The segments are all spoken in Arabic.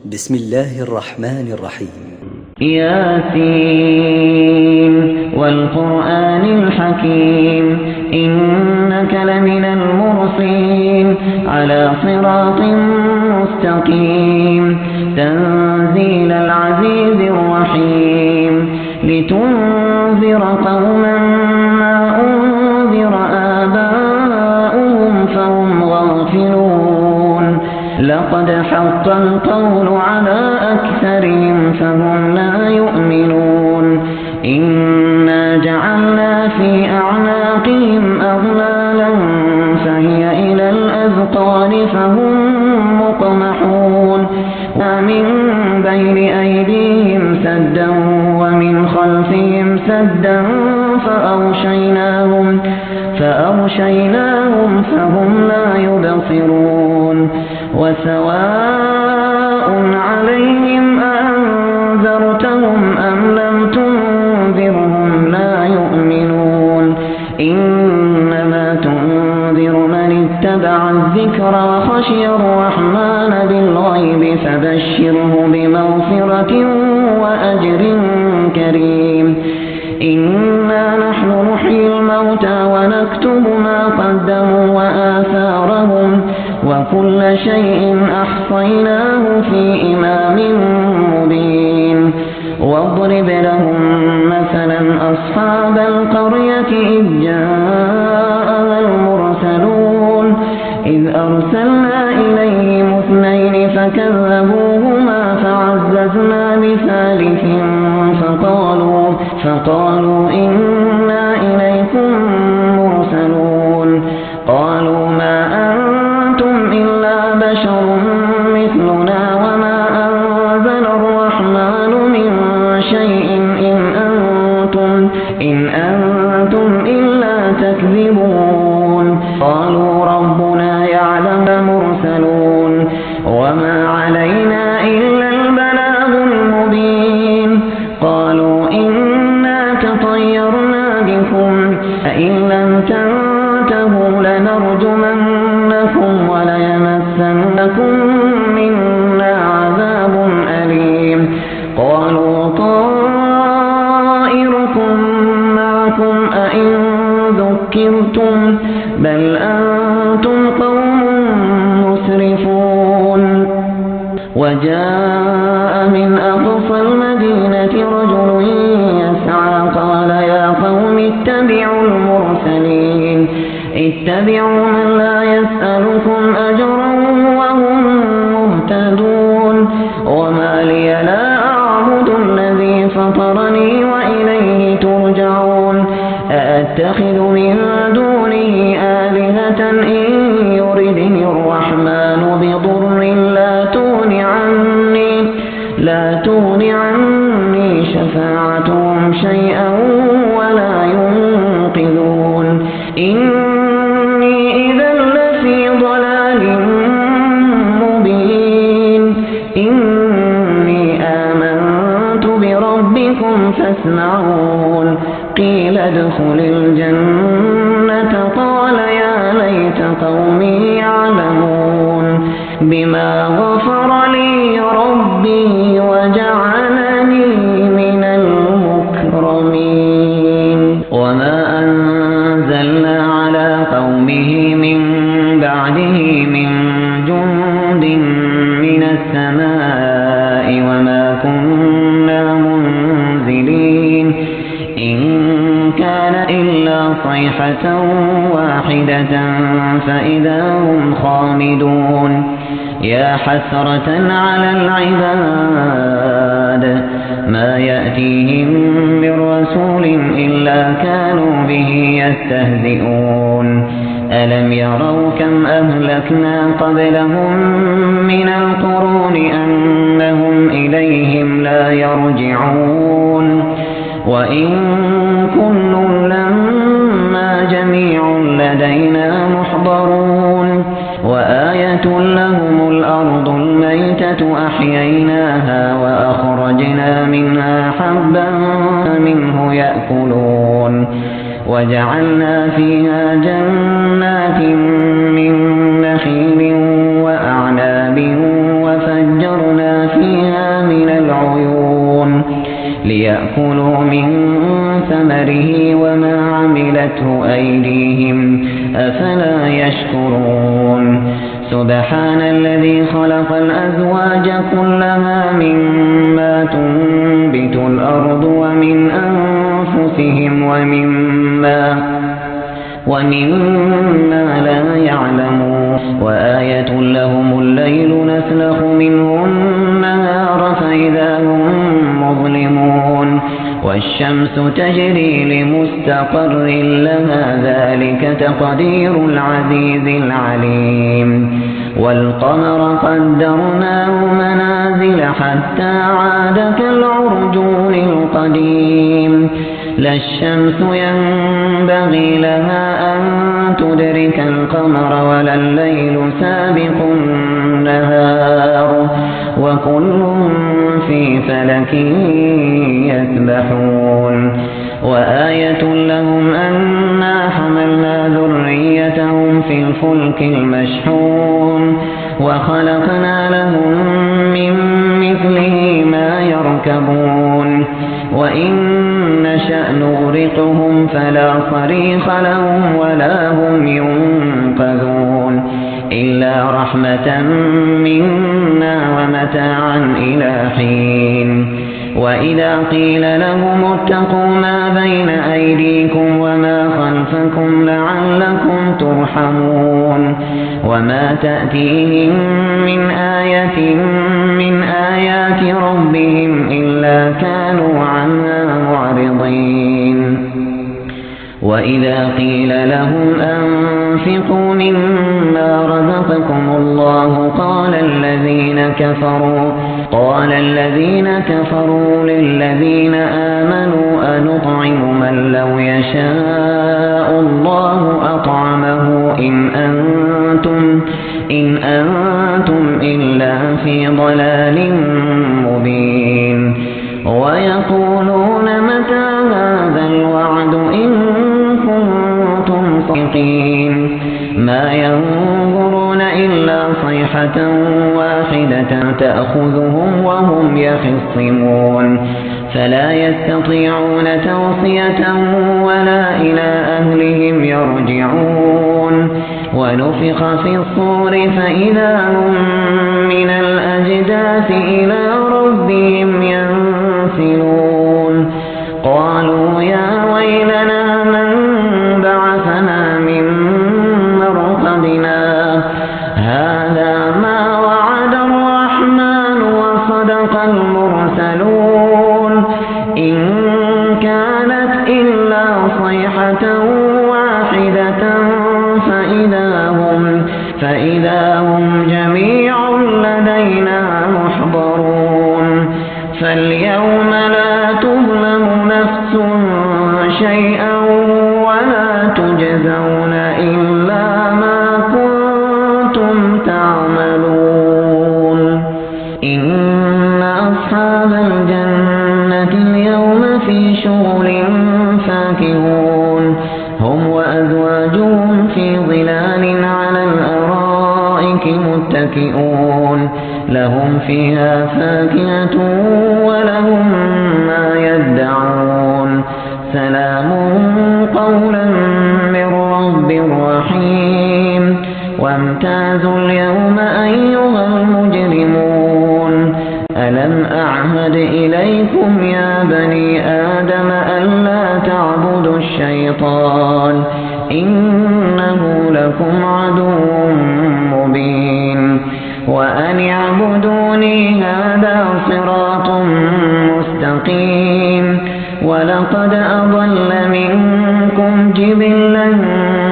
بسم الله الرحمن الرحيم. ياسين والقرآن الحكيم إنك لمن المرسلين على صراط مستقيم تنزيل العزيز الرحيم لتنذر قوما ما أنذر آباؤهم فهم غافلون لقد حق القول على أكثرهم فهم لا يؤمنون إنا جعلنا في أعناقهم أغلالا فهي إلى الأذقان فهم مقمحون ومن بين أيديهم سدا ومن خلفهم سدا فأغشيناهم فهم لا يبصرون وسواء عليهم أنذرتهم أم لم تنذرهم لا يؤمنون إنما تنذر من اتبع الذكر وخشي الرحمن بالغيب فبشره بمغفرة وأجر كريم إنا نحن نحيي الموتى ونكتب ما قدموا وآثارهم وكل شيء أحصيناه في إمام مبين واضرب لهم مثلا أصحاب القرية إذ جاءها المرسلون إذ أرسلنا إليهم اثنين فكذبوهما فعززنا بثالث فقالوا إنا إليكم مرسلون قالوا ما أنتم إلا بشر مثلنا وما أنزل الرحمن من شيء إن أنتم إلا تكذبون قالوا ربنا يعلم مرسلون وما علينا إلا البلاغ المبين قالوا إنا تطيرنا بكم فإن لم تنتهوا لنرجمنكم وليمسنكم منا عذاب أليم قالوا طائركم معكم أئن ذكرتم بل أنتم قوم مسرفون وجاء من أقصى المدينة رجل يسعى قال يا قوم اتبعوا المرسلين اتبعوا من لا يسألكم أجرا وهم مهتدون وما لي لا أعبد الذي فطرني وإليه ترجعون أأتخذ من دونه آلهة إن يردني الرحمن بضر لا تغن عني شفاعتهم شيئا ولا ينقذون إني إذا لفي ضلال مبين إني آمنت بربكم فاسمعون قيل ادخل الجنة قال يا ليت قومي يعلمون بما غفر لي ربي وجعلني من المكرمين وما أنزلنا على قومه من بعده من جند من السماء وما كنا منزلين إن كان إلا صيحة واحدة فإذا هم خامدون يا حسرة على العباد ما يأتيهم من رسول إلا كانوا به يستهزئون ألم يروا كم أهلكنا قبلهم من القرون أنهم إليهم لا يرجعون وإن كل لما جميع لدينا محضرون وآية لهم الأرض الميتة أحييناها وأخرجنا منها حبا منه يأكلون وجعلنا فيها جنات من نخيل وأعناب وفجرنا فيها من العيون ليأكلوا من ثمره وما عملته أيديهم أفلا يشكرون سبحان الذي خلق الأزواج كلها مما تنبت الأرض ومن أنفسهم ومما لا يعلمون وآية لهم الليل نسلخ منه النهار فإذا هم مظلمون والشمس تجري لمستقر لها ذلك تقدير العزيز العليم والقمر قدرناه منازل حتى عاد كالعرجون القديم لا الشمس ينبغي لها أن تدرك القمر ولا الليل سابق النهار وكل في فلك يسبحون وآية لهم أنا حملنا ذريتهم في الفلك المشحون وخلقنا لهم من مثله ما يركبون وإن نشأ نغرقهم فلا صريخ لهم ولا هم ينقذون إلا رحمة منا ومتاعا إلى حين وإذا قيل لهم اتقوا ما بين أيديكم وما خلفكم لعلكم ترحمون وما تأتيهم من آية من آيات ربهم إلا كانوا عنها معرضين وإذا قيل لهم أنفقوا مما رزقكم الله قال الذين كفروا للذين آمنوا أنطعم من لو يشاء الله أطعمه إن أنتم إلا في ضلال مبين ويقولون متى هذا الوعد إن كنتم صادقين ما ينظرون إلا صيحة واحدة تأخذهم وهم يخصمون فلا يستطيعون توصية ولا إلى أهلهم يرجعون ونفخ في الصور فإذا هم من الأجداث إلى ربهم ينسلون قالوا يا ويلنا من بعثنا من مرقدنا هذا ما وعد الرحمن وصدق المرسلون إن كانت إلا صيحة واحدة فإذا هم جميع لدينا محضرون فاليوم لا تظلم نفس شيئا ولا تجزون إلا ما كنتم تعملون إن أصحاب الجنة اليوم في شغل فاكهون هم وأزواجهم في ظلال على الأرائك متكئون لهم فيها فاكهة ولهم ما يدعون سلام قولا من رب رحيم وامتازوا اليوم أيها المجرمون ألم أعهد إليكم يا بني آدم ألا تعبدوا الشيطان إنه لكم عدو مبين وأن اعبدوني هذا صراط مستقيم ولقد أضل منكم جبلا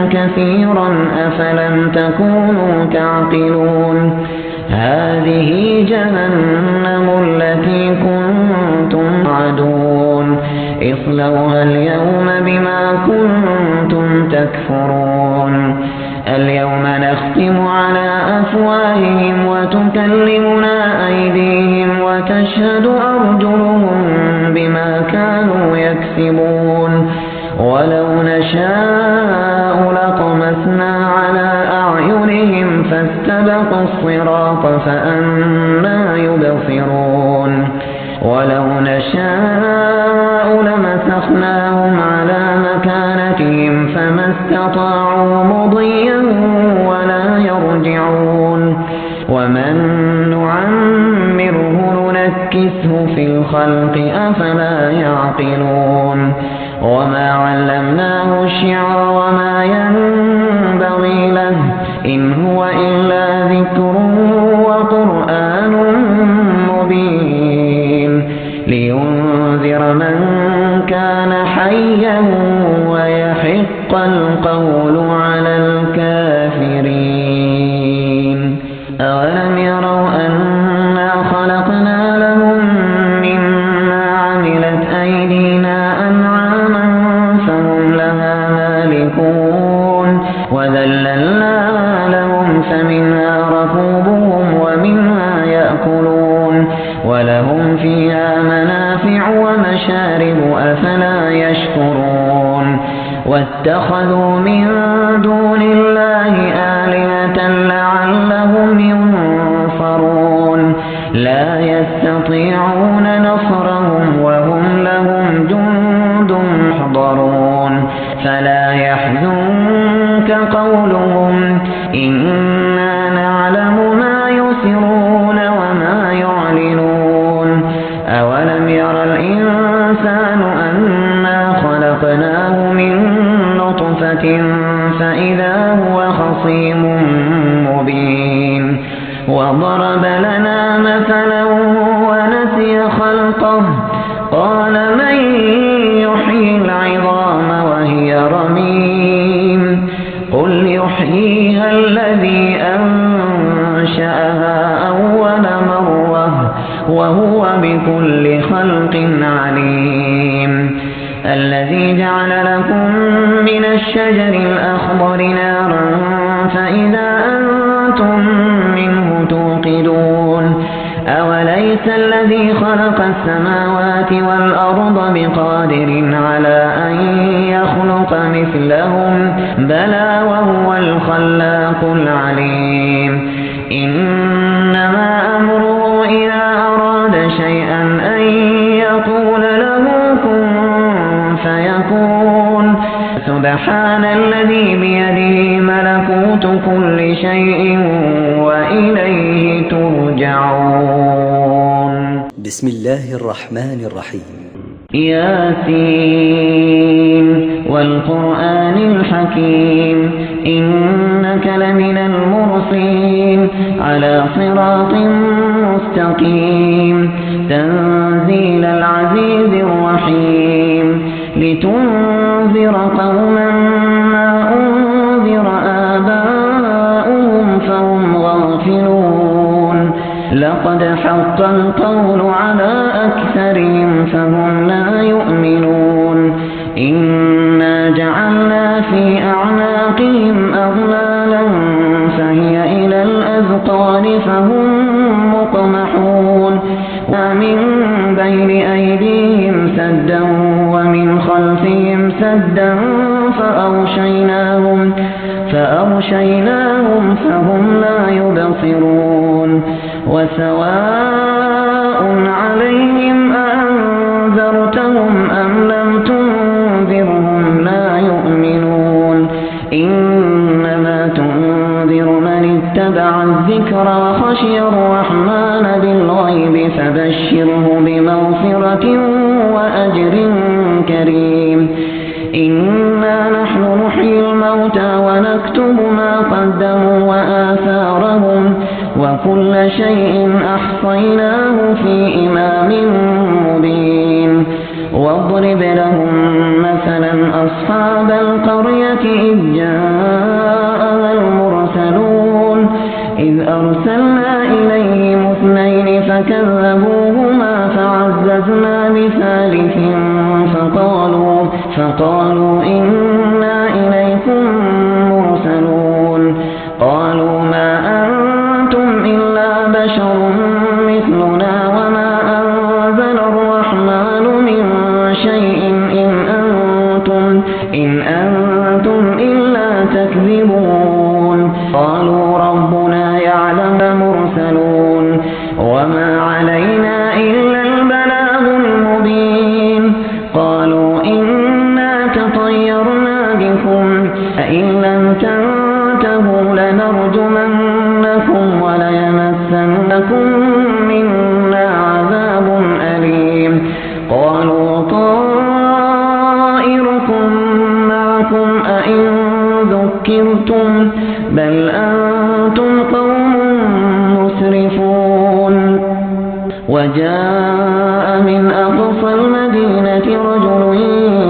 كثيرا أفلم تكونوا تعقلون هذه جهنم التي كنتم توعدون اصلوها اليوم بما كنتم تكفرون اليوم نختم على أفواههم وتكلمنا أيديهم وتشهد أرجلهم بما كانوا يكسبون ولو نشاء لطمسنا على أعينهم فاستبقوا الصراط فأنى يبصرون ولو نشاء لمسخناهم على مكانتهم فما استطاعوا مضيا ولا يرجعون ومن نعمره ننكسه في الخلق أفلا يعقلون وما علمناه الشعر وما ينبغي له إن هو إلا ذكر وقرآن مبين لينذر من كان حيا ويحق القول على الكافرين أولم يروا أنا خلقنا لهم مما عملت أيدينا أنعاما فهم لها مالكون وذللناها لهم فمنها ركوبهم ومنها يأكلون ولهم فيها منافع ومشارب أفلا يشكرون واتخذوا من دون الله آلهة لعلهم ينصرون لا يستطيعون نصرهم وهم لهم جند محضرون فلا يحزنك قولهم إنا نعلم ما يسرون وما يعلنون أولم ير الإنسان أنا خلقناه من نطفة فإذا هو خصيم مبين وضرب لنا مثلا ونسي خلقه قال من يحيي العظام وهي رميم قل يحييها الذي أنشأها أول مرة وهو بكل خلق عليم الذي جعل لكم من الشجر الأخضر نارا فإذا أنتم منه توقدون أوليس الذي خلق السماوات والأرض بقادر على أن يخلق مثلهم بلى وهو الخلاق العليم إنما أمره إذا أراد شيئا أن يقول له كن فيكون سبحان الذي بيده ملكوت كل شيء وإليه ترجعون بسم الله الرحمن الرحيم ياسين والقرآن الحكيم إنك لمن المرسلين على صراط مستقيم تنزيل العزيز الرحيم لتنذر قوما ما أنذر آباؤهم فهم غافلون لقد حق القول على أكثرهم فهم لا يؤمنون إنا جعلنا في أعناقهم أغلالا فهي إلى الأذقان فهم مقمحون ومن بين أيديهم سدا ومن خلفهم سدا فأغشيناهم فهم لا يبصرون وسواء عليهم أأنذرتهم أم لم تنذرهم لا يؤمنون إنما تنذر من اتبع الذكر وخشي الرحمن بالغيب فبشره بمغفرة وأجر كريم إنا نحن نحيي الموتى ونكتب ما قدموا وآثارهم وكل شيء أحصيناه في إمام مبين واضرب لهم مثلا أصحاب القرية إذ جاءها المرسلون إذ أرسلنا إليهم اثنين فكذبوهما فعززنا بثالث فقالوا إنا إليكم مرسلون قالوا ما أنتم إلا بشر مثلنا وما أنزل الرحمن من شيء إن أنتم إلا تكذبون قالوا ربنا وجاء من أقصى المدينة رجل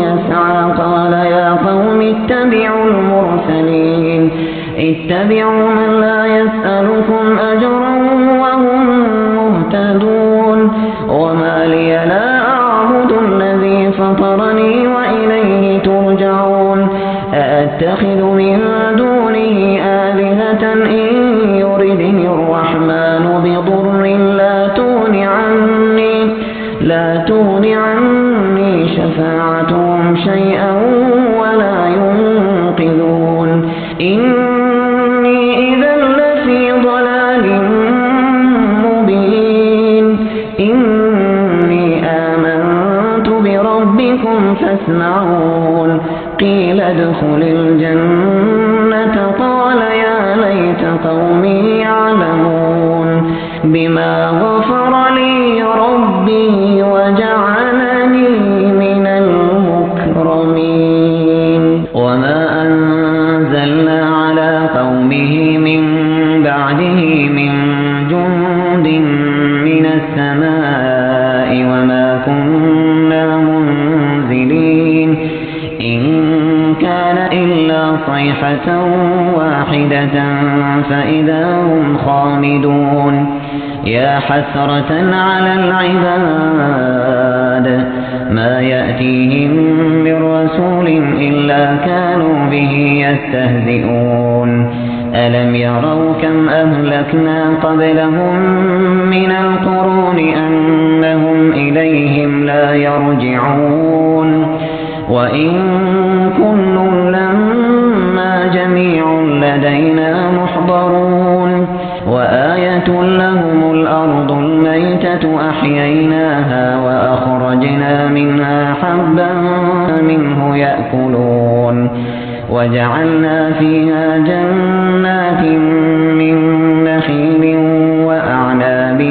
يسعى قال يا قوم اتبعوا المرسلين اتبعوا من لا يسألكم أجرا وهم مهتدون وما لي لا أعبد الذي فطرني وإليه ترجعون أأتخذ من دونه آلهة إن يردني الرحمن بضر لا تغن عني شفاعتهم شيئا ولا ينقذون إني إذا لفي ضلال مبين إني آمنت بربكم فاسمعون قيل ادخل الجنة قال يا ليت قومي يعلمون بما غفر لي ربي وجعلني من المكرمين وما أنزلنا على قومه من بعده من جند من السماء وما كنا منزلين إن كان إلا صيحة واحدة فإذا هم خامدون يا حسرة على العباد ما يأتيهم من رسول إلا كانوا به يستهزئون ألم يروا كم أهلكنا قبلهم من القرون أنهم إليهم لا يرجعون وإن كل لما جميع لدينا محضرون وآية لهم الأرض الميتة أحييناها وأخرجنا منها حبا منه يأكلون وجعلنا فيها جنات من نخيل وأعناب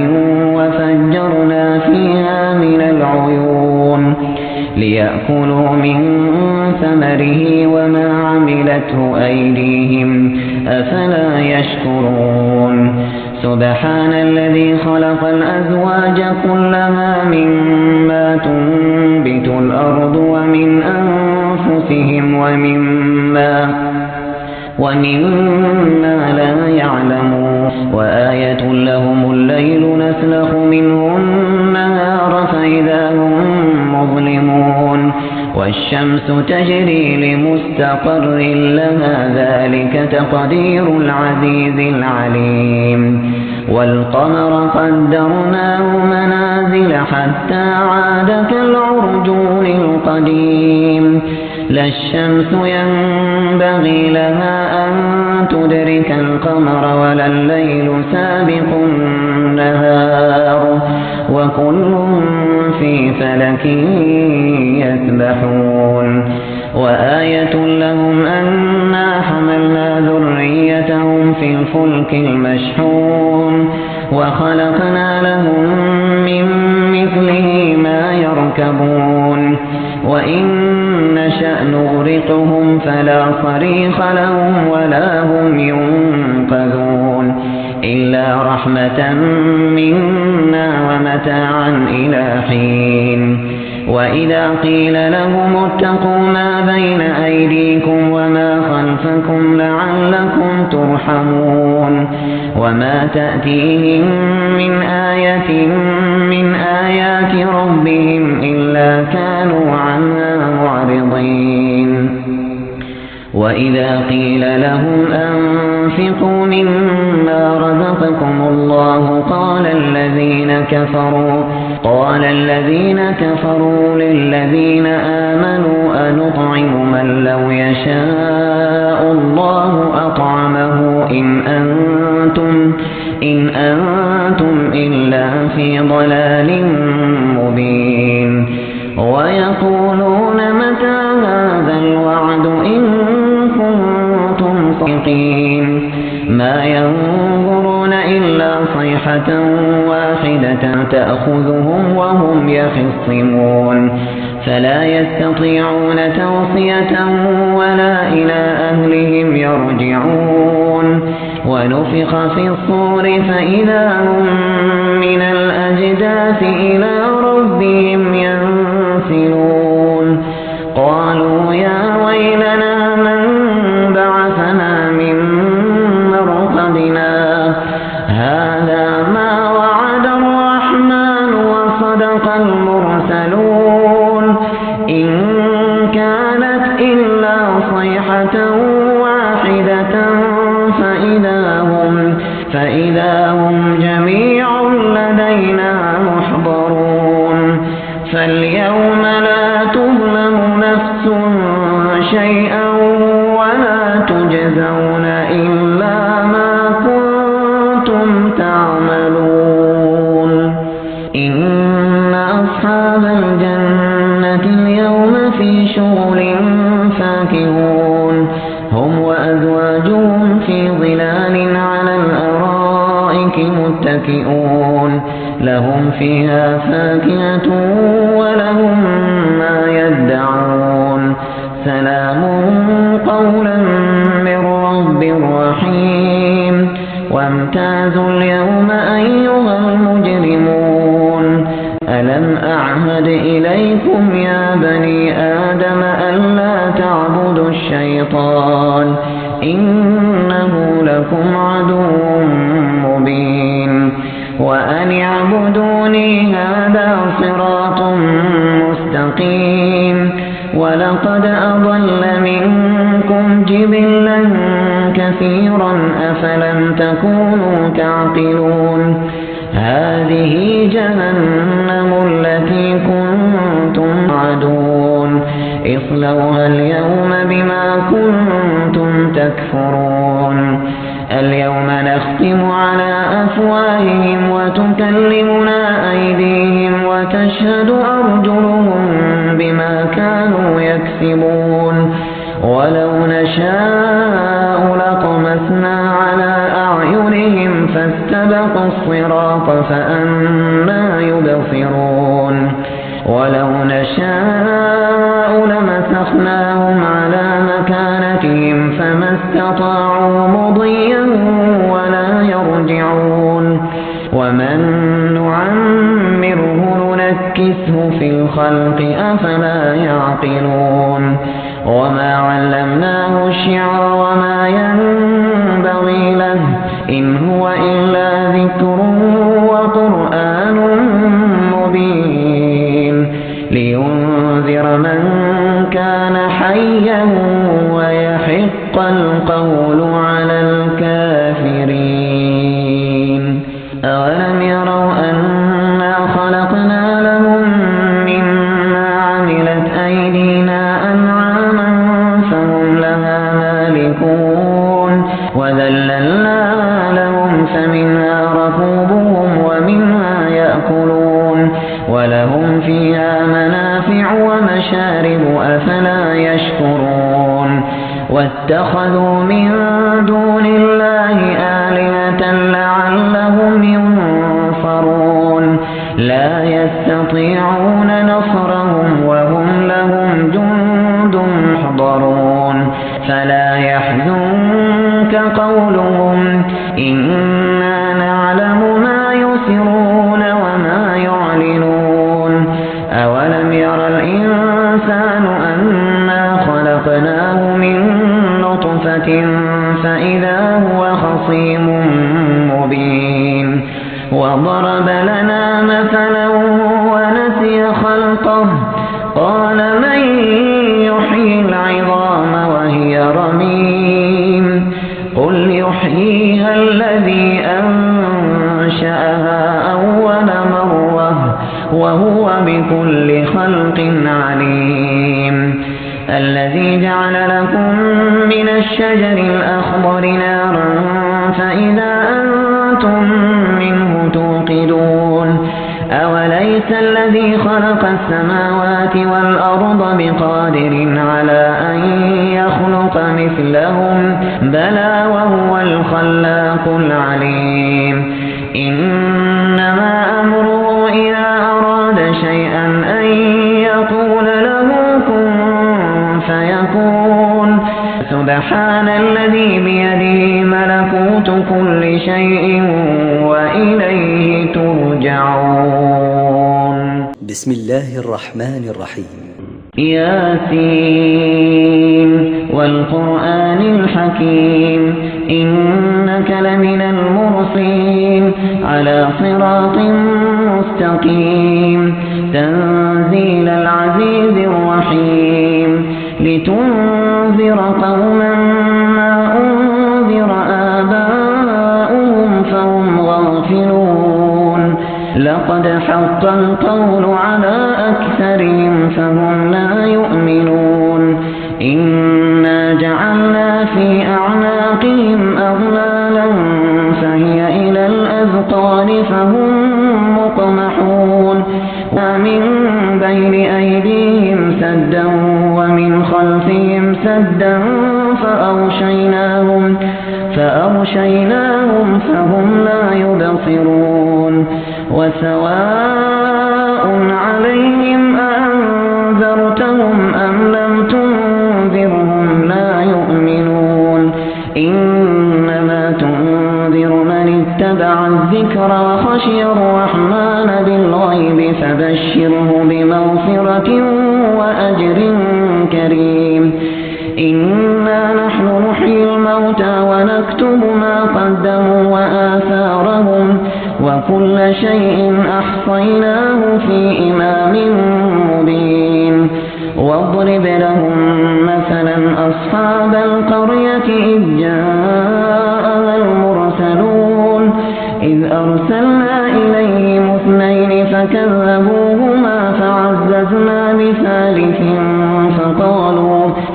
وفجرنا فيها من العيون ليأكلوا من ثمره وما عملته أيديهم أفلا يشكرون سبحان الذي خلق الأزواج كلها مما تنبت الأرض ومن أنفسهم ومما لا يعلمون وآية لهم الليل نسلخ منه النهار فإذا هم مظلمون والشمس تجري لمستقر لها ذلك تقدير العزيز العليم والقمر قدرناه منازل حتى عاد كالعرجون القديم لا الشمس ينبغي لها أن تدرك القمر ولا الليل سابق النهار وكل في فلك يسبحون وآية لهم أنا حملنا ذريتهم في الفلك المشحون وخلقنا لهم من مثله ما يركبون وإن نشأ نغرقهم فلا صريخ لهم ولا هم ينقذون إلا رحمة منا ومتاعا إلى حين وإذا قيل لهم اتقوا ما بين أيديكم وما خلفكم لعلكم ترحمون وما تأتيهم من آية من آيات ربهم إلا كانوا عنها معرضين وإذا قيل لهم أنفقوا مما رزقكم الله قال الذين كفروا للذين آمنوا أنطعم من لو يشاء الله أطعمه إن أنتم إلا في ضلال مبين ويقولون متى هذا الوعد إن كنتم صادقين ما ينظرون إلا صيحة واحدة تأخذهم وهم يخصمون فلا يستطيعون توصية ولا إلى أهلهم يرجعون ونفخ في الصور فإذا هم من الأجداث إلى ربهم ينسلون قالوا يا ويلنا من بعثنا من مرقدنا هذا ما وعد الرحمن وصدق المرسلون إن كانت إلا صيحة واحدة فإذا هم جميع لدينا محضرون فاليوم لا تظلم نفس شيئا ولا تجزون إلا ما كنتم تعملون إن أصحاب الجنة اليوم في شغل فاكهون هم وأزواجهم في ظلال على الأرائك متكئون لهم فيها فاكهة ولهم ما يدعون سلام قولا من رب رحيم وامتازوا اليوم أيها المجرمون ألم أعهد إليكم يا بني آدم ألا تعبدوا الشيطان إنه لكم عدو مبين وأن اعبدوني هذا صراط مستقيم ولقد أضل منكم جبلا كثيرا أفلم تكونوا تعقلون هذه جهنم التي كنتم توعدون اصلوها اليوم بما كنتم تكفرون اليوم نختم على أفواههم وتكلمنا أيديهم وتشهد أرجلهم بما كانوا يكسبون ولو نشاء لطمسنا على أعينهم فاستبقوا الصراط فأنى يبصرون ولو نشاء لمسخناهم على مكانتهم فما استطاعوا مضيا ولا يرجعون ومن نعمره ننكسه في الخلق أفلا يعقلون وما علمناه الشعر وما ينبغي له إن هو إلا ذكر وقرآن مبين لينذر من كان حيا ويحق القول على الكافرين أولم يروا أنا خلقنا لهم مما عملت أيدينا أنعاما فهم لها مالكون وذللناها لهم فمنها ركوبهم ومنها يأكلون ولهم فيها منافع ومشارب أفلا يشكرون واتخذوا من دون الله آلهة لعلهم ينصرون لا يستطيعون نصرهم وهم لهم جند محضرون فلا يحزنك قولهم إنا نعلم ما يسرون وما يعلنون أولم ير الإنسان أنا خلقناه من نطفة فإذا هو خصيم مبين وضرب لنا مثلا ونسي خلقه قال من يحيي العظام وهي رميم قل يحييها الذي أنشأها أول مرة وهو بكل خلق عليم الذي جعل لكم من الشجر الأخضر نارا فإذا أنتم منه توقدون أوليس الذي خلق السماوات والأرض بقادر على أن يخلق مثلهم بلى وهو الخلاق العليم إنما أمره إذا أراد شيئا أن يقول له كن فيكون سبحان سبحان الذي بيده ملكوت كل شيء وإليه ترجعون. بسم الله الرحمن الرحيم. ياسين والقرآن الحكيم إنك لمن المرسلين على صراط مستقيم تنزيل العزيز الرحيم لتنذر قوما ما أنذر آباؤهم فهم غافلون لقد حق القول على أكثرهم فهم لا يؤمنون إنا جعلنا في أعناقهم أغلالا فهي إلى الأذقان فهم مقمحون ومن بين أيديهم سدا ومن خلفهم سدا فأغشيناهم فهم لا يبصرون وسواء عليهم أنذرتهم أم لم تنذرهم لا يؤمنون إنما تنذر من اتبع الذكر وخشي الرحمن بالغيب فبشره بمغفرة وأجر كريم. إنا نحن نحيي الموتى ونكتب ما قدموا وآثارهم وكل شيء أحصيناه في إمام مبين. واضرب لهم مثلا أصحاب القرية إذ جاءها المرسلون إذ أرسلنا إليهم اثنين فكذبوهما فعززنا بثالث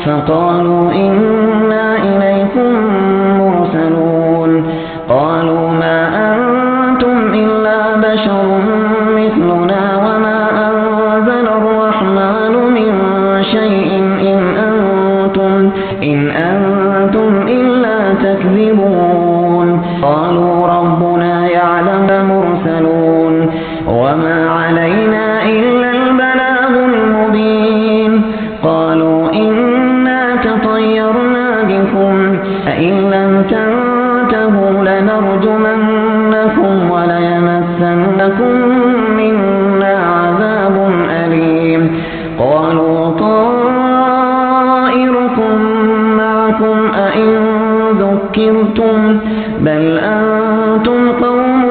فقالوا إنا إليكم مرسلون قالوا ما أنتم إلا بشر مثلنا وما أنزل الرحمن من شيء إن أنتم إلا تكذبون قالوا ربنا يعلم مرسلون وما علينا إلا البلاغ المبين. قالوا إنا تطيرنا بكم فإن لم تنتهوا لنرجمنكم وليمسنكم منا عذاب أليم. قالوا طائركم معكم أئن ذكرتم بل أنتم قوم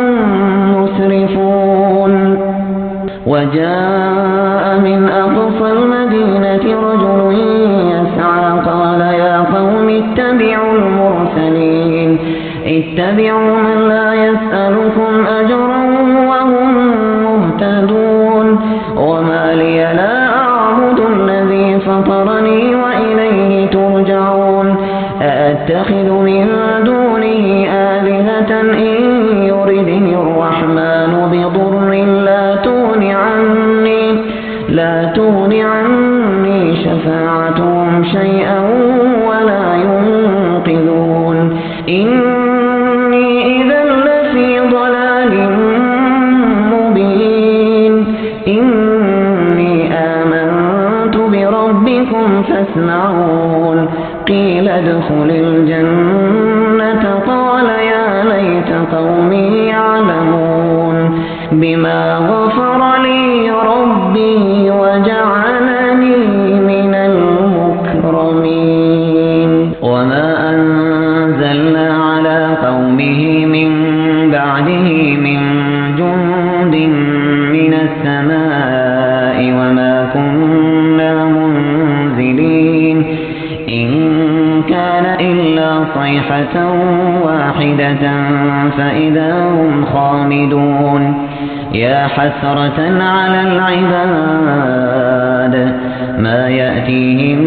مسرفون. وجاء من أقصى المدينة رجل يسعى قال يا قوم اتبعوا المرسلين اتبعوا من لا يسألكم أجرا وهم مهتدون. وما لي لا أعبد الذي فطرني وإليه ترجعون. أأتخذ من دونه آلهة إن يردني الرحمن بضر لا تغن عني شفاعتهم شيئا ولا ينقذون. إني إذا لفي ضلال مبين. إني آمنت بربكم فاسمعون. قيل ادخل الجنة قال يا ليت قومي يعلمون بما غفر لي ربي وجعلني من المكرمين. وما أنزلنا على قومه من بعده من جند من السماء وما كنا منزلين إن كان إلا صيحة واحدة فإذا هم خامدون. يا حسرة على العباد ما يأتيهم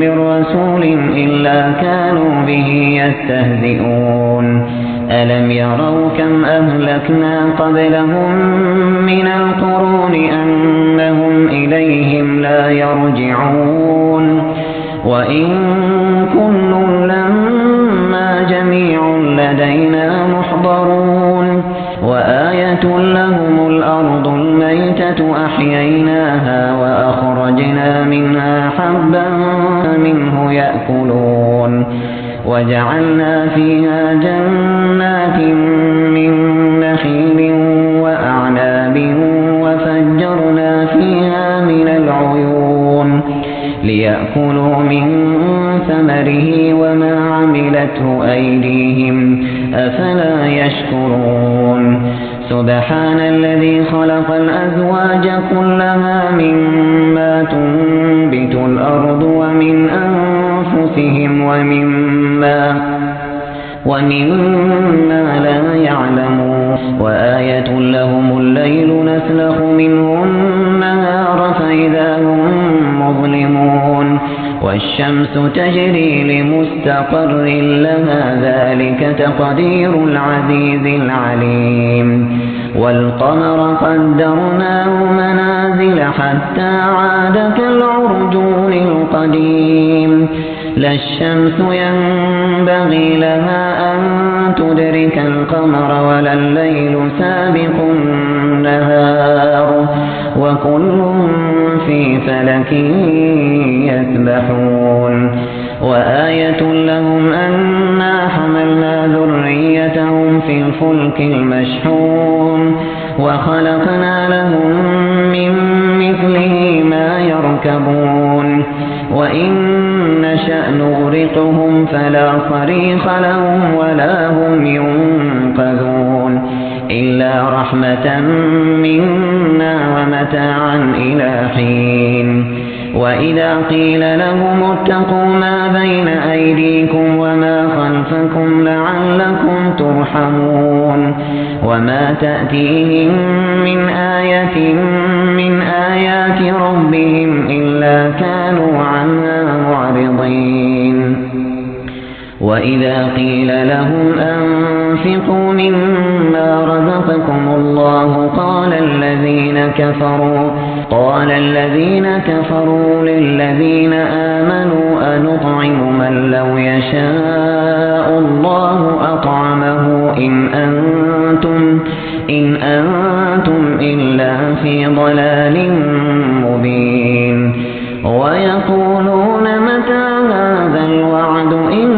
من رسول إلا كانوا به يستهزئون. ألم يروا كم أهلكنا قبلهم من القرون أنهم إليهم لا يرجعون. وإن كل لما جميع لدينا محضرون. وآية لهم الأرض والميتة أحييناها وأخرجنا منها حبا منه يأكلون وجعلنا فيها جنات من نخيل وأعناب وفجرنا فيها من العيون ليأكلوا من ثمره وما عملته أيديهم أفلا يشكرون سبحان الذي خلق الأزواج كلها مما تنبت الأرض ومن أنفسهم ومما لا يعلمون وآية لهم الليل نسلخ منه النهار فإذا هم مظلمون والشمس تجري لمستقر لها ذلك تقدير العزيز العليم والقمر قدرناه منازل حتى عاد كالعرجون القديم لا الشمس ينبغي لها أن تدرك القمر ولا الليل سابق النهار وكل في فلك يسبحون وآية لهم أنا حملنا ذريتهم في الفلك المشحون وخلقنا لهم من مثله ما يركبون وإن نشأ نغرقهم فلا صريخ لهم ولا هم ينقذون إلا رحمة منا ومتاعا إلى حين وإذا قيل لهم اتقوا ما بين أيديكم وما خلفكم لعلكم ترحمون وما تأتيهم من آية من آيات ربهم إلا كانوا عنها معرضين وإذا قيل لهم أنفقوا مما رزقكم الله قال الذين كفروا للذين آمنوا أنطعم من لو يشاء الله أطعمه إن أنتم إلا في ضلال مبين ويقولون متى هذا الوعد إن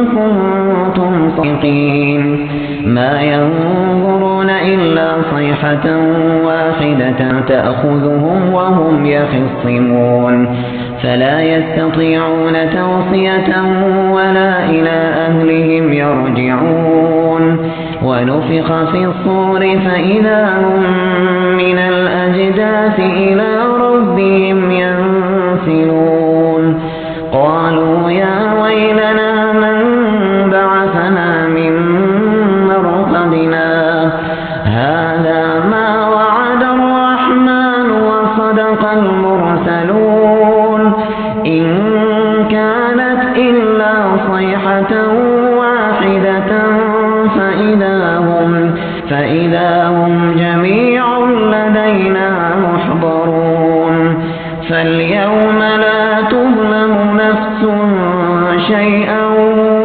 كنتم صادقين ما ينظرون إلا صيحة واحدة تأخذهم وهم يخصمون فلا يستطيعون توصية ولا إلى أهلهم يرجعون ونفخ في الصور فإذا هم من الأجداث إلى ربهم ينسلون قالوا يا ويلنا من بعثنا من مرقدنا هذا ما وعد الرحمن وصدق المرسلون إن كانت إلا صيحة واحدة فإذا هم جميع لدينا محضرون فاليوم لا تظلم نفس شيئا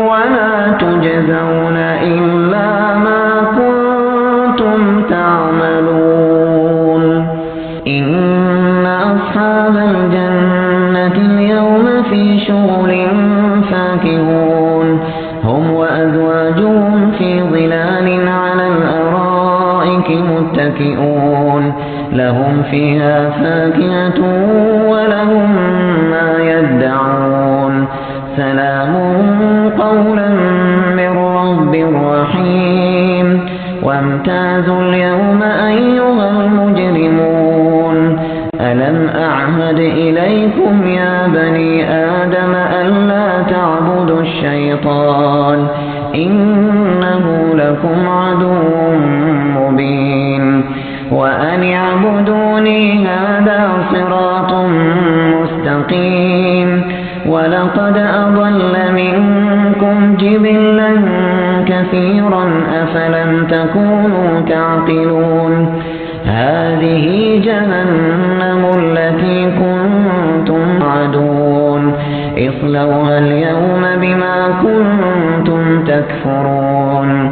ولا تجزون إلا ما كنتم تعملون إن أصحاب الجنة اليوم في شغل فاكهون هم وأزواجهم في ظلال على الأرائك متكئون لهم فيها فاكهة ولهم ما يدعون سلام قولا من رب رحيم وامتازوا اليوم أيها المجرمون ألم أعهد إليكم يا بني آدم ألا تعبدوا الشيطان إنه لكم عدو مبين وأن اعبدوني هذا صراط مستقيم ولقد أضل منكم جبلا كثيرا أفلم تكونوا تعقلون هذه جهنم التي كنتم توعدون اصلوها اليوم بما كنتم تكفرون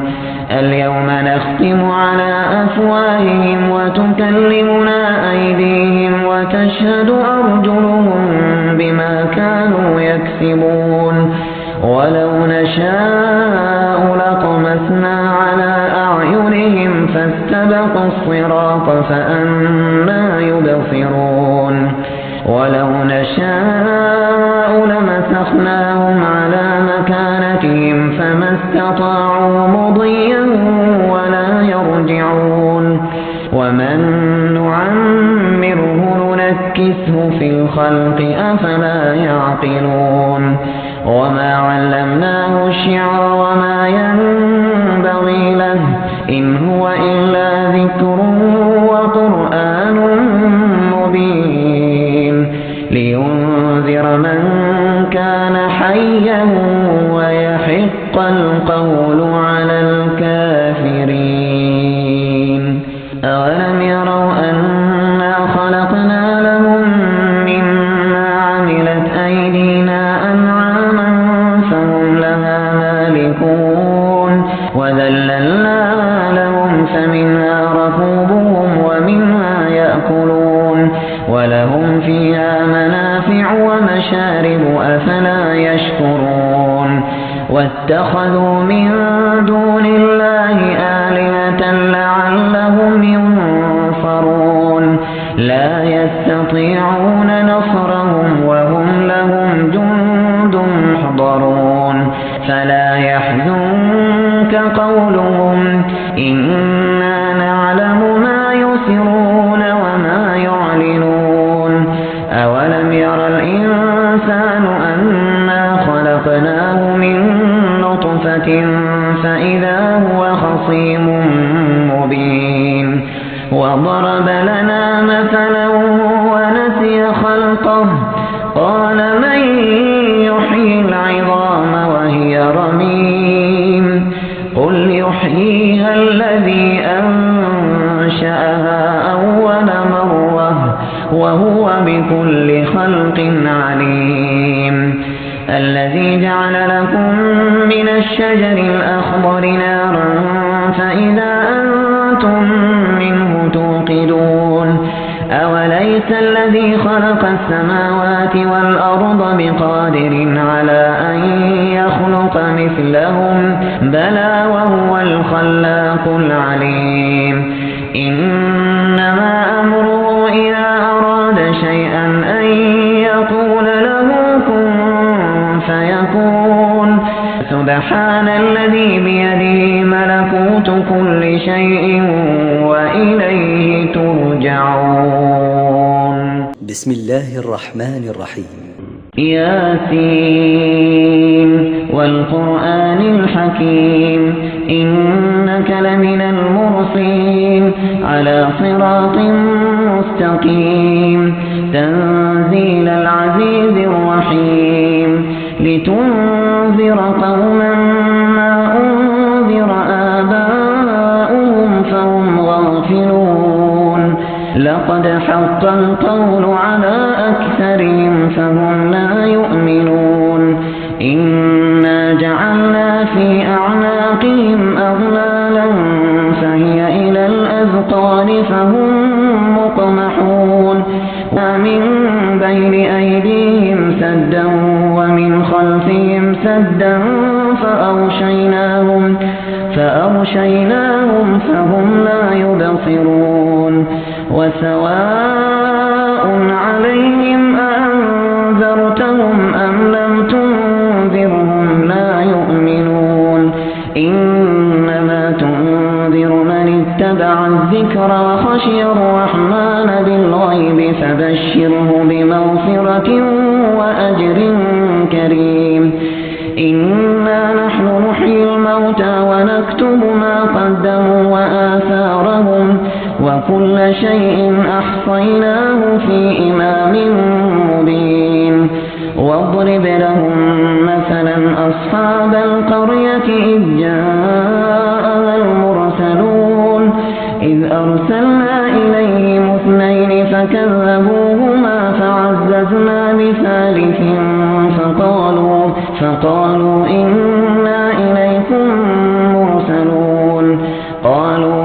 اليوم نختم ونختم على أفواههم وتكلمنا أيديهم وتشهد أرجلهم بما كانوا يكسبون ولو نشاء لطمسنا على أعينهم فاستبقوا الصراط فأنى يبصرون ولو نشاء لمسخناهم على مكانتهم فما استطاعوا مضيا ولا يرجعون ومن نعمره ننكسه في الخلق أفلا يعقلون وما علمناه الشعر وما ينبغي له إن هو إلا ذكر وقرآن مبين لينذر من كان حيا ويحق القول على الكافرين أولم يروا أنا خلقنا لهم مما عملت أيدينا أنعاما فهم لها مالكون وذللناها لهم فمنها ركوبهم ومنها يأكلون ولهم فيها منافع ومشارب أفلا يشكرون واتخذوا من دون الله آلهة لعلهم ينصرون لا يستطيعون نصرهم وهم لهم جند محضرون فلا يحزنك قولهم إنا نعلم ما يسرون وما يعلنون أولم ير الإنسان أنا خلقناه من نطفة فإذا هو خصيم مبين وضرب لنا مثلا ونسي خلقه قال من يحيي العظام وهي رميم قل يحييها الذي أنشأها أول مرة وهو بكل خلق عليم الذي جعل لكم من الشجر الأخضر نارا فإذا أنتم منه توقدون أوليس الذي خلق السماوات والأرض بقادر على أن يخلق مثلهم بلى وهو الخلاق العليم إنما أمره إذا أراد شيئا أن يقول له كن فيكون سبحان الذي بيده ملكوت كل شيء وإليه ترجعون بسم الله الرحمن الرحيم ياسين والقرآن الحكيم إنك لمن المرسلين على صراط مستقيم تنزيل العزيز الرحيم لتنذر قوما ما أنذر آباؤهم فهم غافلون لقد حق القول على أكثرهم فهم لا يؤمنون إنا جعلنا في أعناقهم أغلالا فهي إلى الأذقان فهم مقمحون ومن بين أيديهم سدا ومن خلفهم سدا فأغشيناهم فهم لا يبصرون وسواء عليهم أنذرتهم أم لم تنذرهم لا يؤمنون إنما تنذر من اتبع الذكر وخشي الرحمن بالغيب فبشره بمغفرة وأجر كريم إنا نحن نحيي الموتى ونكتب ما قدموا وآثارهم وكل شيء أحصيناه في إمام مبين واضرب لهم مثلا أصحاب القرية إذ جاءها المرسلون إذ أرسلنا إليهم اثنين فكذبوهما فعززنا بثالث فقالوا إنا إليكم مرسلون قالوا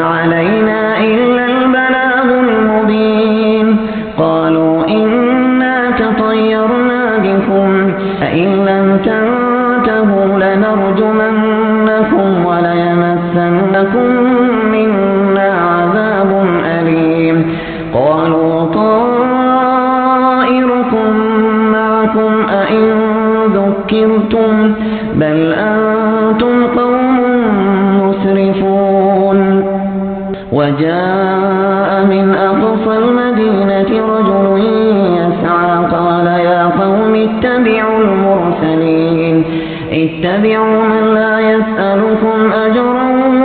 علينا إلا البلاغ المبين قالوا إنا تطيرنا بكم فإن لم تنتهوا لنرجمنكم وليمسنكم منا عذاب أليم قالوا طائركم معكم أئن ذكرتم بل أنتم قوم مسرفون وجاء من أقصى المدينة رجل يسعى قال يا قوم اتبعوا المرسلين اتبعوا من لا يسألكم أجرا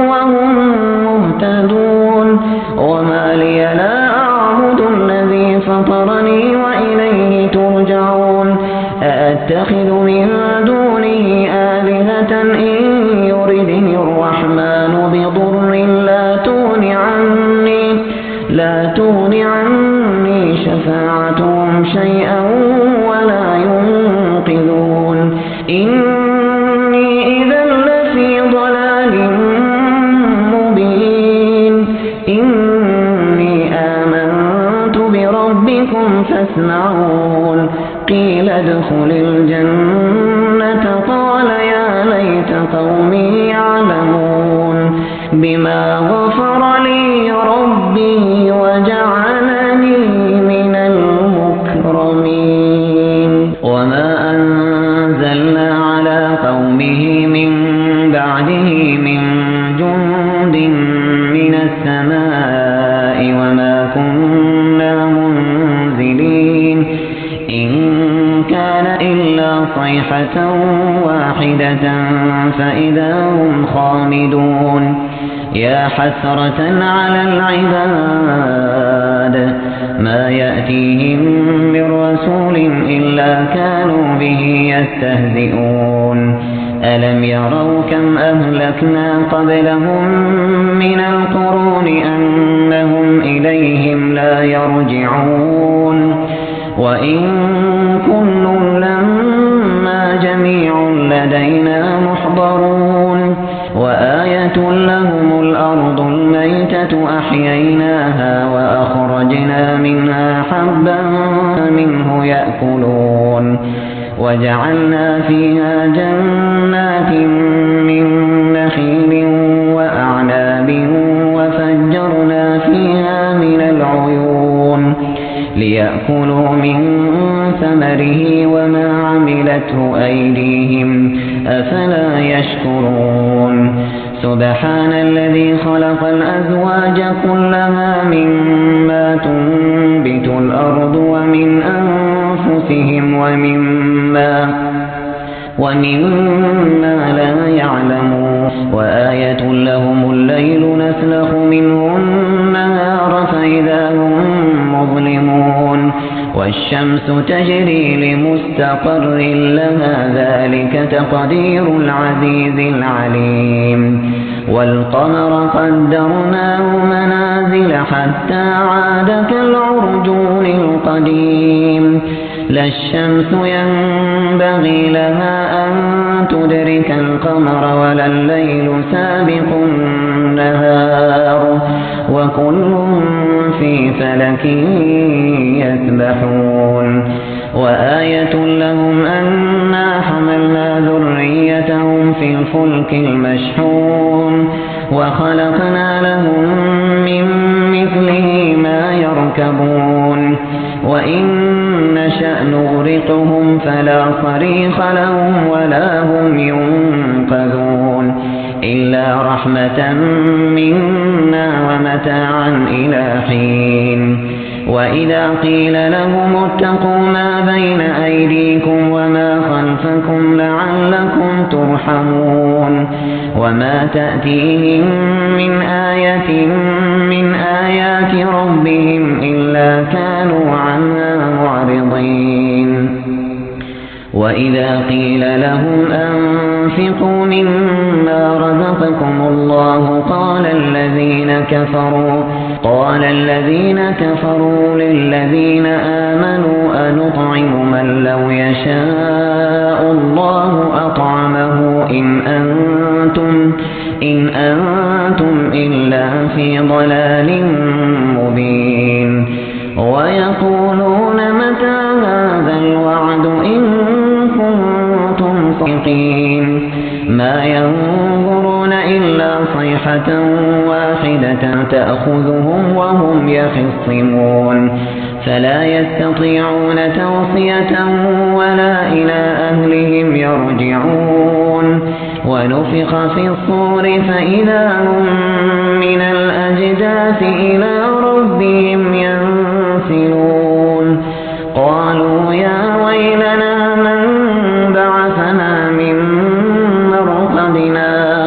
وهم مهتدون وما لي لا أعبد الذي فطرني وإليه ترجعون أأتخذ من دونه آلهة إن يردني الرحمن بضر لا تغن عني شفاعتهم شيئا ولا ينقذون إني إذا لفي ضلال مبين إني آمنت بربكم فاسمعون قيل ادخل الجنة قال يا ليت قومي يعلمون بما غفر لي ربي وجعلني من المكرمين وما أنزلنا على قومه من بعده من جند من السماء وما كنا منزلين إن كان إلا صيحة واحدة فإذا هم خامدون يا حسرة على العباد ما يأتيهم من رسول إلا كانوا به يستهزئون ألم يروا كم أهلكنا قبلهم من القرون أنهم إليهم لا يرجعون وإن كل لما جميع لدينا محضرون وآية لهم الأرض الميتة أحييناها وأخرجنا منها حبا منه يأكلون وجعلنا فيها جنات من نخيل وأعناب وفجرنا فيها من العيون ليأكلوا من ثمره وما عملته أيديهم أفلا يشكرون سبحان الذي خلق الأزواج كلها مما تنبت الأرض ومن أنفسهم ومما لا يعلمون وآية لهم الليل نسلخ منه النهار فإذا هم مظلمون والشمس تجري لمستقر لها ذلك تقدير العزيز العليم والقمر قدرناه منازل حتى عاد كالعرجون القديم لا الشمس ينبغي لها أن تدرك القمر ولا الليل سابق النهار وكل في فلك يسبحون وآية لهم أنا حملنا ذريتهم في الفلك المشحون وخلقنا لهم من مثله ما يركبون وإن نشأ نغرقهم فلا صريخ لهم ولا هم ينقذون إلا رحمة منا ومتاعا إلى حين وإذا قيل لهم اتقوا ما بين أيديكم وما خلفكم لعلكم ترحمون وما تأتيهم من آية من آيات ربهم إلا كانوا عنها معرضين وإذا قيل لهم أنفقوا مما رزقكم الله قال الذين كفروا للذين آمنوا أنطعم من لو يشاء الله أطعمه إن أنتم إلا في ضلال مبين ويقولون متى هذا الوعد إن كنتم صادقين ما ينظرون إلا صيحة واحدة تأخذهم وهم يخصمون فلا يستطيعون توصية ولا إلى أهلهم يرجعون ونفخ في الصور فإذا هم من الأجداث إلى ربهم ينسلون قالوا يا ويلنا من بعثنا من مرقدنا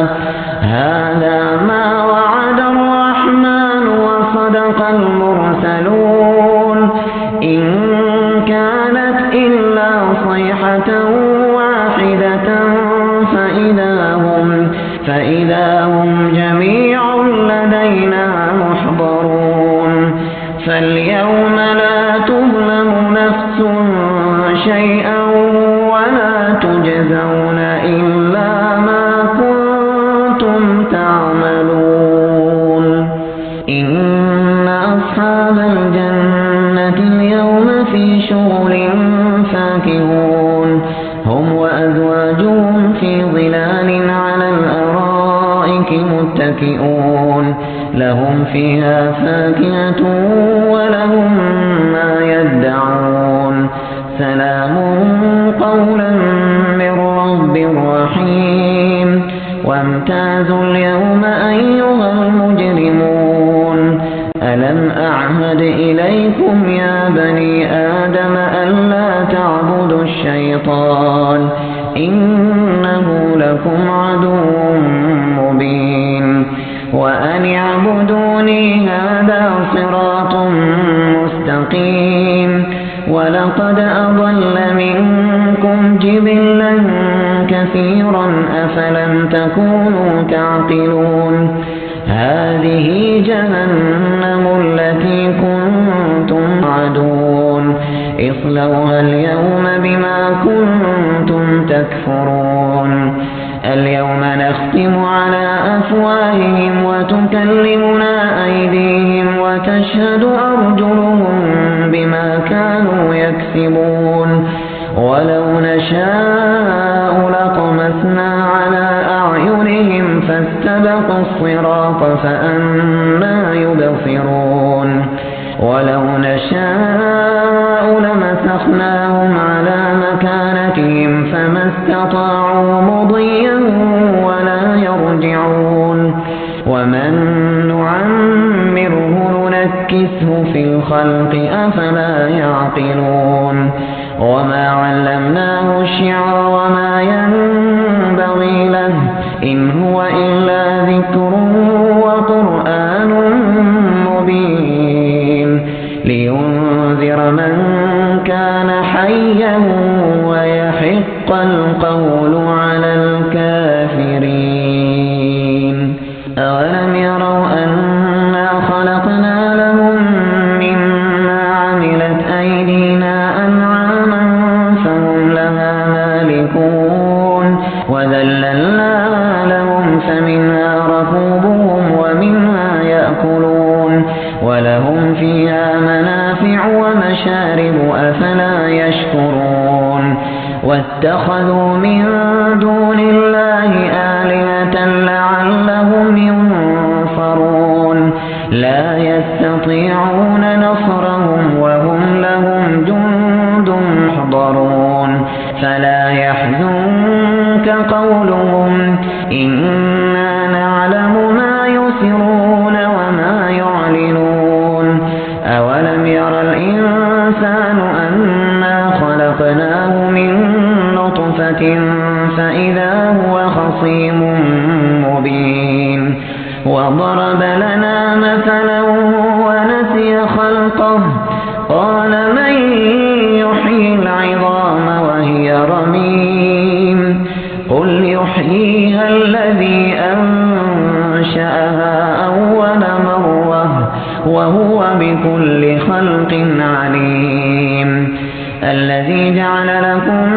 هذا ما وعد الرحمن وصدق المرسلون إن كانت إلا صيحة واحدة فإذا هم جميع لدينا محضرون فاليوم لا تظلم نفس شيئا ولا تجزون إلا ما كنتم تعملون إن أصحاب الجنة اليوم في شغل فاكهون هم وأزواجهم في ظلال على الأرائك متكئون لهم فيها فاكهة ولهم ما يدعون سلام قولا من رب رحيم وامتازوا اليوم أيها المجرمون ألم أعهد إليكم يا بني آدم ألا تعبدوا الشيطان إنه لكم عدو مبين وأن اعبدوني هذا صراط مستقيم ولقد أضل منكم جبلا كثيرا أفلم تكونوا تعقلون هذه جهنم التي كنتم توعدون اصلوها اليوم بما كنتم تكفرون اليوم نختم على أفواههم وتكلمنا أيديهم وتشهد أرجلهم بما كانوا يكسبون ولو نشاء لطمسنا على أعينهم فاستبقوا الصراط فأنى يبصرون ولو نشاء لمسخناهم على مكانتهم فما استطاعوا مضيا ولا يرجعون ومن نعمره ننكسه في الخلق أفلا يعقلون وما علمناه الشعر وما ينبغي له إن هو إلا ذكر وقرآن مبين لينذر من كان حيا ويحق القول على الكافرين أولم يروا أنا خلقنا لهم مما عملت أيدينا أنعاما فهم لها مالكون وذللناها لهم فمنها ركوبهم ومنها يأكلون ولهم فيها منافع ومشارب أفلا يشكرون واتخذوا من دون الله آلهة لعلهم ينصرون لا يستطيعون نصرهم وهم لهم جند محضرون فلا يحزنك قولهم إنا نعلم ما يسرون وما يعلنون أولم ير الإنسان أنا خلقناه من نطفة فإذا هو خصيم مبين وضرب لنا مثلا ونسي خلقه قال من يحيي العظام وهي رميم قل يحييها الذي أنشأها أول مرة وهو بكل خلق عليم الذي جعل لكم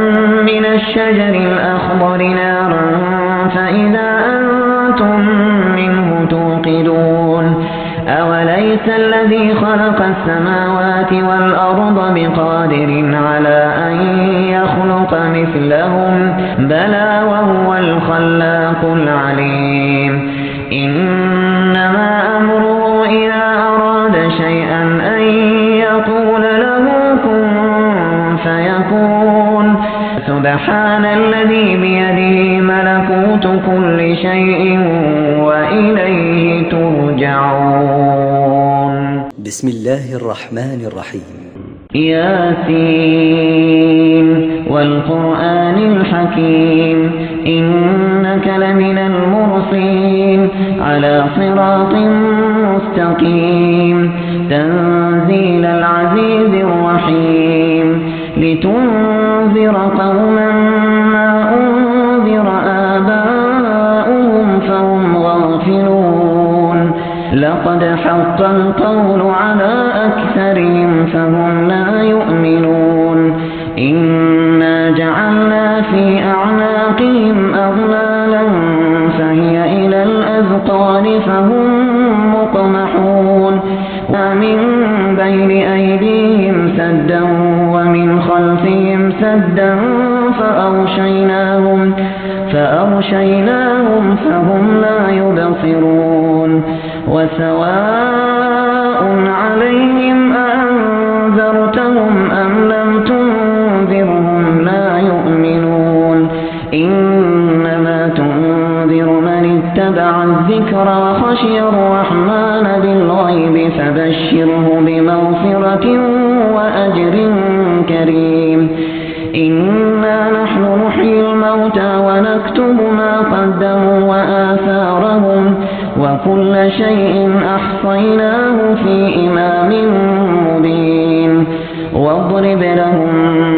من الشجر الأخضر نارا فإذا أنتم أنتم منه توقدون أوليس الذي خلق السماوات والأرض بقادر على أن يخلق مثلهم بلى وهو الخلاق العليم إنما أمره إذا أراد شيئا أن يقول له كن فيكون سبحان الذي بيده ملكوت كل شيء وإليه ترجعون بسم الله الرحمن الرحيم ياسين والقرآن الحكيم إنك لمن المرسلين على صراط مستقيم تنزيل العزيز الرحيم لتنذر قوما ما أنذر آباؤهم فهم غافلون لقد حق القول على أكثرهم فهم لا يؤمنون إنا جعلنا في أعناقهم أغلالا فهي إلى الأذقان فهم مقمحون ومن بين أيديهم سدا ومن خلفهم سدا فأغشيناهم فهم لا يبصرون وسواء عليهم أنذرتهم أم لم تنذرهم لا يؤمنون إنما تنذر من اتبع الذكر وخشي الرحمن بالغيب فبشره بمغفرة وأجر كريم إنا نحن نحيي الموتى ونكتب ما قدموا وآثارهم وكل شيء أحصيناه في إمام مبين واضرب لهم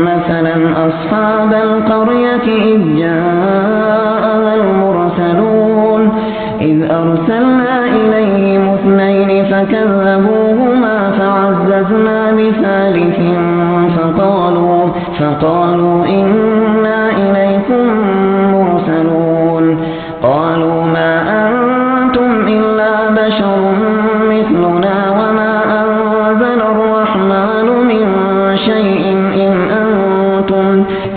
مثلا أصحاب القرية إذ جاءها المرسلون إذ أرسلنا إليهم اثنين فكذبوهما فعززنا بثالث فقالوا إنا إليكم مرسلون قالوا ما أنتم إلا بشر مثلنا وما أنزل الرحمن من شيء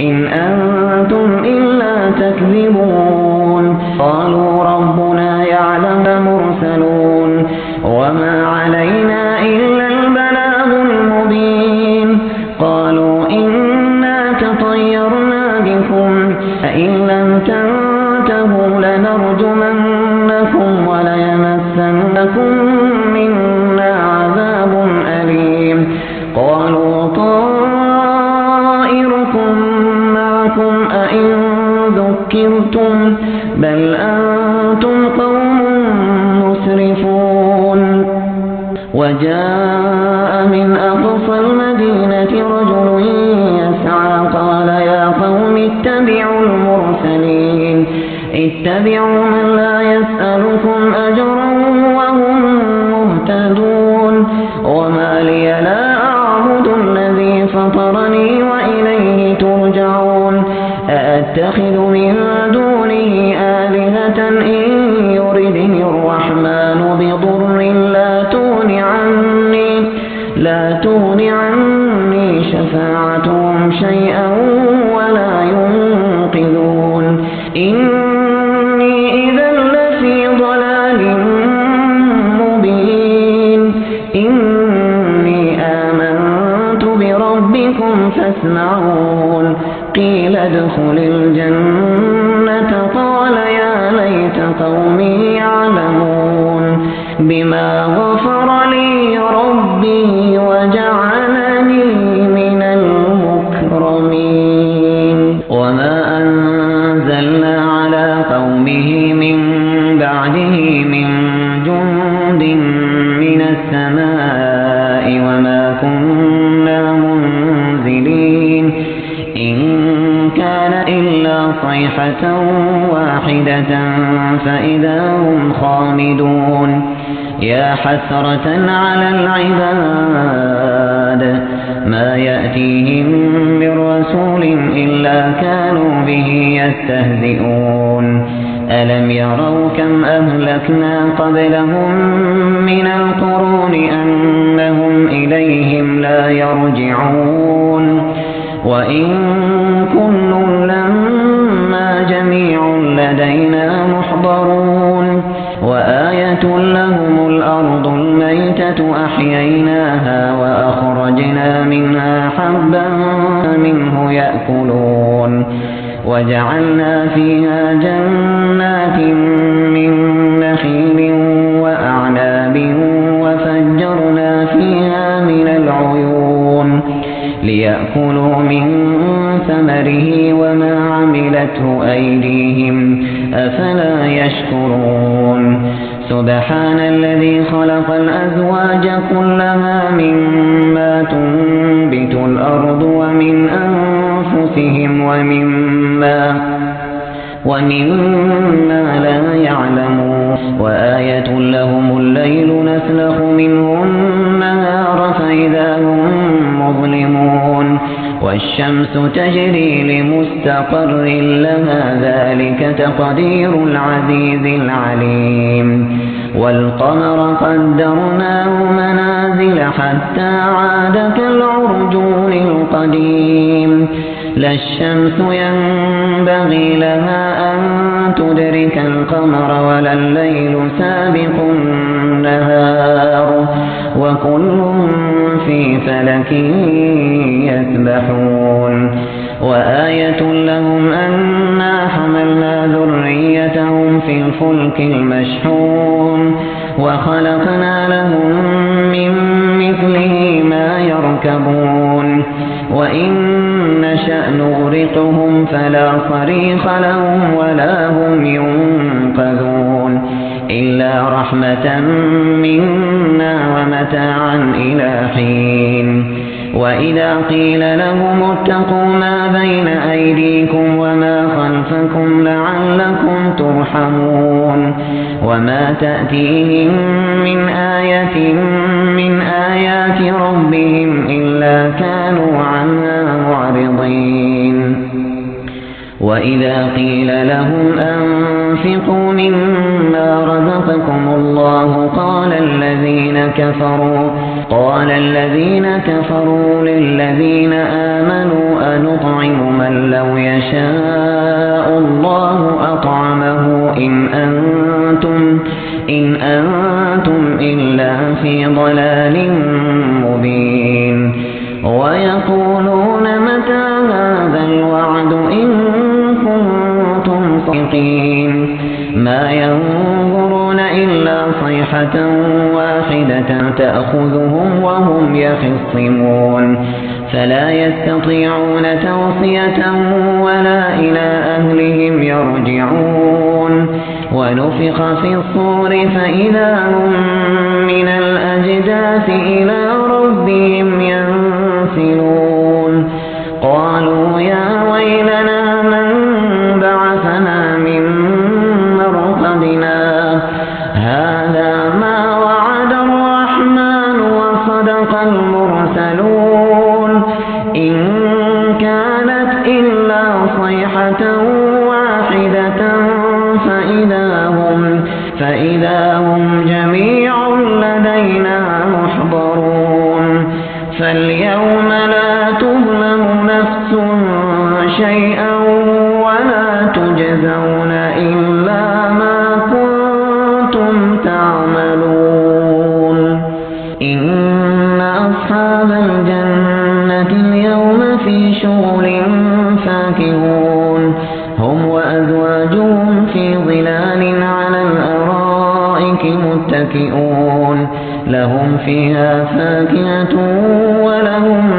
إن أنتم إلا تكذبون قالوا ربنا يعلم مرسلون وما علينا إلا البلاغ المبين قالوا إنا تطيرنا بكم فإن لم تنتهوا لنرجمنكم وليمسنكم منا عذاب أليم قالوا طائركم معكم أئن ذكرتم بل أنتم قوم مسرفون وجاء من أقصى المدينة رجل يسعى قال يا قوم اتبعوا المرسلين اتبعوا من لا يسألكم أجرا وهم مهتدون وما لي لا أعبد الذي فطرني وإليه ترجعون أأتخذ من دونه آلهة إن يردني الرحمن بضر لا تغن عني شفاعتهم شيئا ولا ينقذون إني إذا لفي ضلال مبين إني آمنت بربكم فاسمعون قيل ادخل الجنة قال يا ليت قومي يعلمون بما غفر لي ربي وجعلني من المكرمين وما أنزلنا على قومه من بعده من جند من السماء وما كنا منزلين إن كان إلا صيحة واحدة فإذا هم خامدون يا حسرة على العباد ما يأتيهم من رسول إلا كانوا به يستهزئون ألم يروا كم أهلكنا قبلهم من القرون أنهم إليهم لا يرجعون وإن كل لما جميع لدينا محضرون وآية لهم الأرض الميتة أحييناها وأخرجنا منها حبا منه يأكلون وجعلنا فيها جنات من نخيل وأعناب وفجرنا فيها من العيون ليأكلوا من ثمره وما عملته أيديهم أفلا يشكرون سبحان الذي خلق الأزواج كلها مما تنبت الأرض ومن أنفسهم ومما لا يعلمون وآية لهم الليل نسلخ منه النهار فإذا هم مظلمون والشمس تجري لمستقر لها ذلك تقدير العزيز العليم والقمر قدرناه منازل حتى عاد كالعرجون القديم لا الشمس ينبغي لها أن تدرك القمر ولا الليل سابق النهار وكل في فلك يسبحون وآية لهم أنا حملنا ذريتهم في الفلك المشحون وخلقنا لهم من مثله ما يركبون وإن نشأ نغرقهم فلا صريخ لهم ولا هم ينقذون إلا رحمة منا ومتاعا إلى حين وإذا قيل لهم اتقوا ما بين أيديكم وما خلفكم لعلكم ترحمون وما تأتيهم من آية من آيات ربهم إلا كانوا عنها معرضين وإذا قيل لهم أنفقوا مما رزقكم الله قال الذين كفروا للذين آمنوا أنطعم من لو يشاء الله أطعمه إن أنتم إلا في ضلال مبين ويقولون متى هذا الوعد إن كنتم صادقين ما ينظرون إلا صيحة واحدة تأخذهم وهم يخصمون فلا يستطيعون توصية ولا إلى أهلهم يرجعون ونفخ في الصور فإذا هم من الأجداث إلى ربهم ينسلون قالوا يا ويلنا من بعثنا من مرقدنا هذا ما وعد الرحمن وصدق المرسلون إن كانت إلا صيحة واحدة فإذا هم جميع لدينا محضرون فاليوم لا تظلم نفس شيئا ولا تجزون إلا ما كنتم تعملون إن أصحاب الجنة اليوم في شغل فاكهون هم وأزواجهم في ظلال على الأرائك متكئون لهم فيها فاكهة ولهم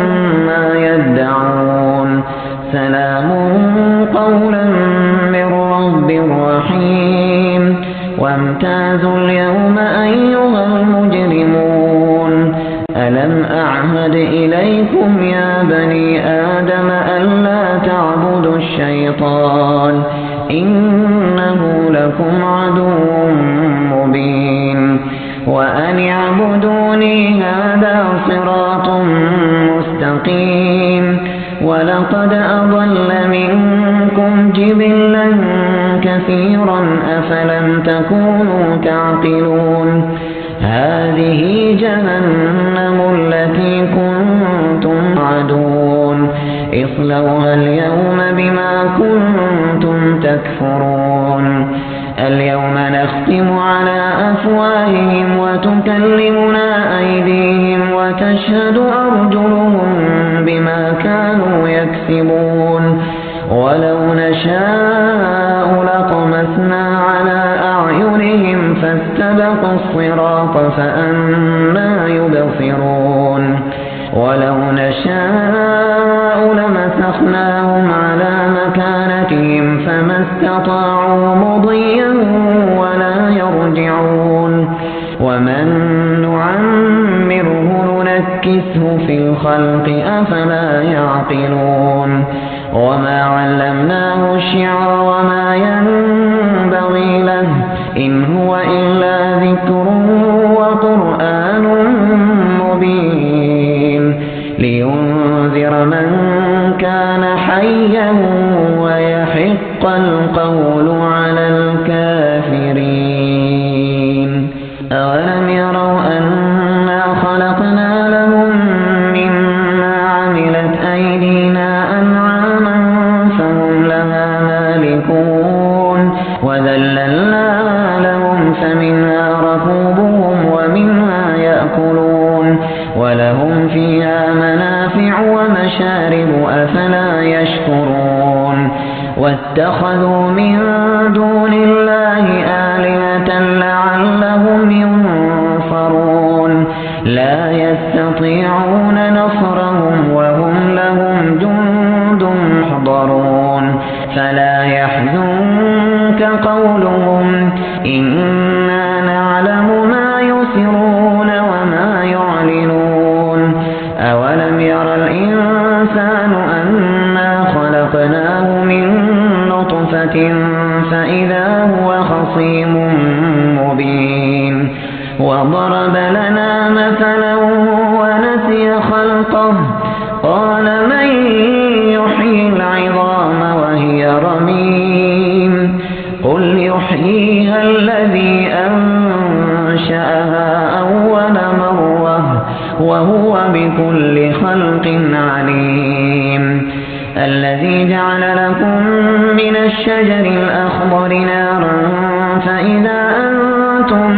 ما يدعون سلام قولا من رب رحيم وامتازوا اليوم أيها المجرمون ألم أعهد إليكم يا بني آدم ألا تعبدوا الشيطان إنه لكم عدو مبين وأن اعبدوني هذا صراط مستقيم ولقد أضل منكم جبلا كثيرا أفلم تكونوا تعقلون هذه جهنم التي كنتم توعدون اصلوها اليوم بما كنتم تكفرون اليوم نختم على أفواههم وتكلمنا أيديهم وتشهد أرجلهم بما كانوا يكسبون ولو نشاء لطمسنا على أعينهم فاستبقوا الصراط فأنى يبصرون ولو نشاء لمسخناهم على مكانتهم فما استطاعوا مضيا ولا يرجعون ومن نعمره ننكسه في الخلق أفلا يعقلون وما علمناه الشعر وما ينبغي له إن هو إلا ذكر وقرآن مبين لينذر من كان حيا ويحق القول على الكافرين أولم يروا أنا خلقنا لهم مما عملت أيدينا أنعاما فهم لها مالكون وذللناها لهم فمنها ركوبهم ومنها يأكلون ولهم فيها منافع ومشارب أفلا يشكرون واتخذوا من دون الله آلهة لعلهم ينصرون لا يستطيعون نصرهم وهم لهم جند محضرون فلا يحزنك قولهم إنا نعلم ما يسرون وما يعلنون أولم ير الإنسان أنا خلقناه من نطفة فإذا هو خصيم مبين وضرب لنا مثلا ونسي خلقه قال من يحيي العظام وهي رميم قل يحييها الذي أنشأها أول مرة وهو بكل خلق عليم الذي جعل لكم من الشجر الأخضر نارا فإذا أنتم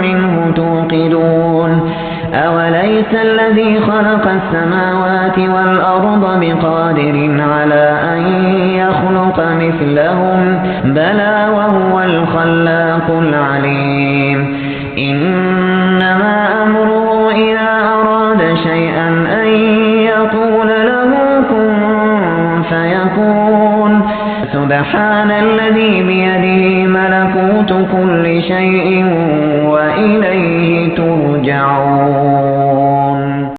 منه توقدون أوليس الذي خلق السماوات والأرض بقادر على أن يخلق مثلهم بلى وهو الخلاق العليم إنما أمره إذا أراد شيئا أن يقول له كن فيكون سبحان الذي بيده ملكوت كل شيء وإليه ترجعون